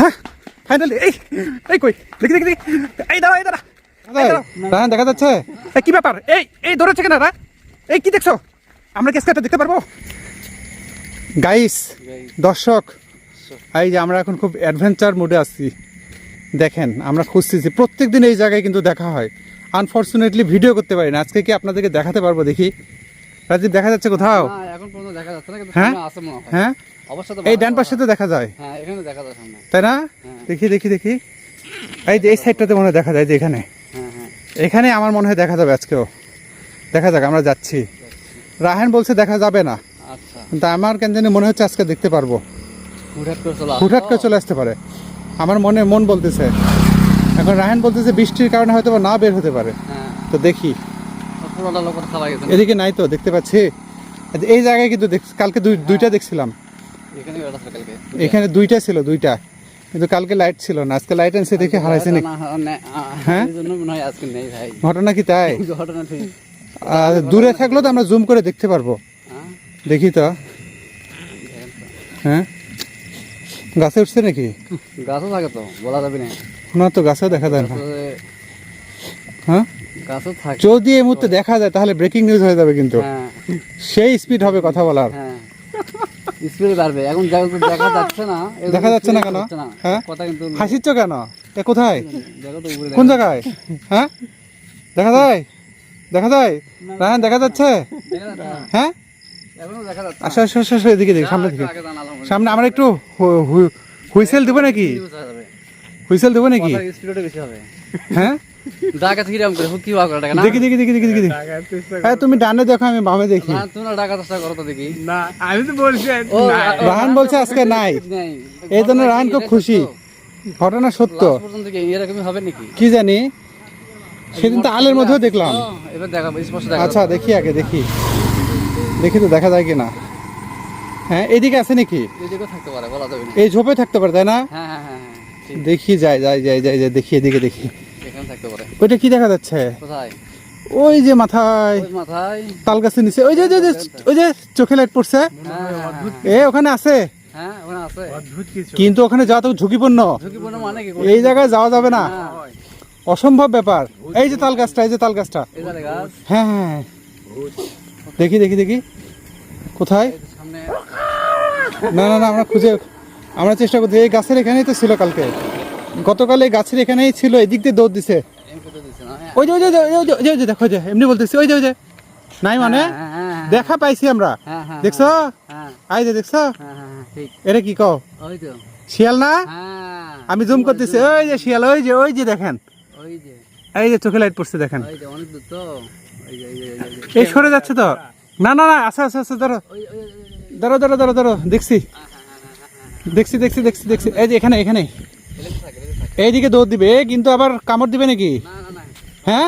হ্যাঁ ফাইনালি এই এই কই দেখি দেখি দেখি এই দাঁড়া এই দাঁড়া রায়হান দেখা যাচ্ছে কি ব্যাপার এই এই ধরেছে কেন রা এই কি দেখছো আমরা কি স্কেটটা দেখতে পারবো গাইস দর্শক এই যে আমরা এখন খুব অ্যাডভেঞ্চার মোডে আছি দেখেন আমরা খুঁজতেছি প্রত্যেক দিন এই জায়গায় কিন্তু দেখা হয় আনফরচুনেটলি ভিডিও করতে পারি না আজকে কি আপনাদেরকে দেখাতে পারবো দেখি রাজীব দেখা যাচ্ছে কোথাও এখন পর্যন্ত দেখা যাচ্ছে না কিন্তু হ্যাঁ সামনে আছে মনে হয় হ্যাঁ অবশ্যই এই ডান পাশে তো দেখা যায় হ্যাঁ এখানে দেখা যায় সামনে তাই না দেখি দেখি দেখি এই যে এই সাইডটাতে মনে হয় দেখা যায় যে এখানে হ্যাঁ হ্যাঁ এখানে আমার মনে হয় দেখা যাবে আজকেও দেখা যাক আমরা যাচ্ছি রায়হান বলছে দেখা যাবে না আচ্ছা কিন্তু আমার কেন জানি মনে হচ্ছে আজকে দেখতে পারবো হুটহাট করে চলে আসতে পারে আমার মন বলতেছে এখন রায়হান বলতেছে বৃষ্টির কারণে হয়তো না বের হতে পারে তো দেখি এদিকে নাই তো দেখতে পাচ্ছি এই জায়গায় কিন্তু কালকে দুইটা দেখছিলাম এখানে দুইটা ছিল দুইটা কিন্তু কালকে লাইট ছিল না আজকে লাইট আনছে দেখে হারাইছে নাকি হ্যাঁ ঘটনা কি তাই দূরে থাকলেও তো আমরা জুম করে দেখতে পারবো দেখি তো হ্যাঁ গাছে উঠছে নাকি গাছও থাকে তো বলা যাবে না না তো গাছেও দেখা যায় না হ্যাঁ গাছও থাকে যদি এই মুহূর্তে দেখা যায় তাহলে ব্রেকিং নিউজ হয়ে যাবে কিন্তু সেই স্পিড হবে কথা বলার স্পিড বাড়বে এখন দেখা যাচ্ছে না দেখা যাচ্ছে না কেন হ্যাঁ কথা কিন্তু হাসিচ্ছ কেন এ কোথায় কোন জায়গায় হ্যাঁ দেখা যায় রায়হান দেখা যাচ্ছে হ্যাঁ আচ্ছা আচ্ছা আচ্ছা এদিকে দেখি সামনে দিকে সামনে আমরা একটু হুইসেল দেবো নাকি হুইসেল দেবো নাকি হ্যাঁ দেখি দেখি দেখি দেখি দেখি হ্যাঁ তুমি ডানে দেখো আমি বামে দেখি আমি তো বলছি রায়হান বলছে আজকে নাই এই জন্য রায়হান খুব খুশি ঘটনা সত্য এরকমই হবে নাকি কি জানি সেদিন তো আলের মধ্যেও দেখলাম আচ্ছা দেখি আগে দেখি তো দেখা যায় কিনা হ্যাঁ এদিকে আছে নাকি এই ঝোপে থাকতে পারে তাই না দেখি যাই দেখি এদিকে দেখি ওইটা কি দেখা যাচ্ছে ওই যে মাথায় তাল গাছের নিচে ওই যে চোখে লাইট পড়ছে ওখানে আছে কিন্তু ওখানে যাওয়া তো ঝুঁকিপূর্ণ এই জায়গায় যাওয়া যাবে না অসম্ভব ব্যাপার এই যে তাল গাছটা হ্যাঁ হ্যাঁ দেখি দেখি দেখি কোথায় না আমরা চেষ্টা করছি এই গাছের এখানেই তো ছিল কালকে গতকাল এই গাছের এখানেই ছিল এদিক দিয়ে দৌড় দিছে ওই যে দেখো যে এমনি বলতেছি ওই যে নাই মানে দেখা পাইছি আমরা দেখছো আই যে দেখছো এটা কি কও শিয়াল না আমি জুম করতেছি ওই যে শিয়াল ওই যে দেখেন এই যে চোখে লাইট পড়ছে দেখেন এই সরে যাচ্ছে তো না আচ্ছা ধরো দেখছি এই যে এখানে এইদিকে দৌড় দিবে কিন্তু আবার কামড় দিবে নাকি হ্যাঁ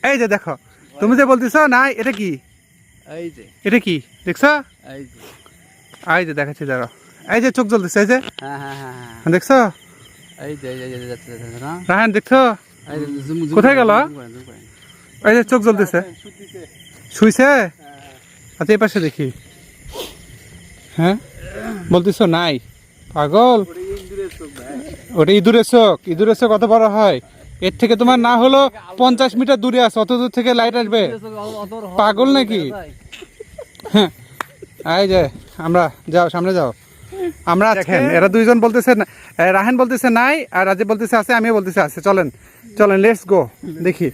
এই যে দেখো তুমি যে বলতেছো না এটা কি দেখছো এই যে দেখাচ্ছি দাঁড়াও এই যে চোখ জ্বলতেছে এই যে দেখছো রায়হান দেখছো কোথায় গেল এই যে চোখ জ্বলতেছে শুইছে আচ্ছা এই পাশে দেখি হ্যাঁ বলতেছো নাই পাগল ওটা ইঁদুরের চোখ কত বড় হয় এর থেকে তোমার না হলো 50 মিটার দূরে আছে অত দূর থেকে লাইট আসবে পাগল নাকি হ্যাঁ এই যে আমরা যাও সামনে যাও আমরা দেখেন এরা দুইজন বলতেছে রায়হান বলতেছে নাই আর রাজীব বলতেছে আছে আমিও বলতেছে আছে চলেন লেটস গো দেখি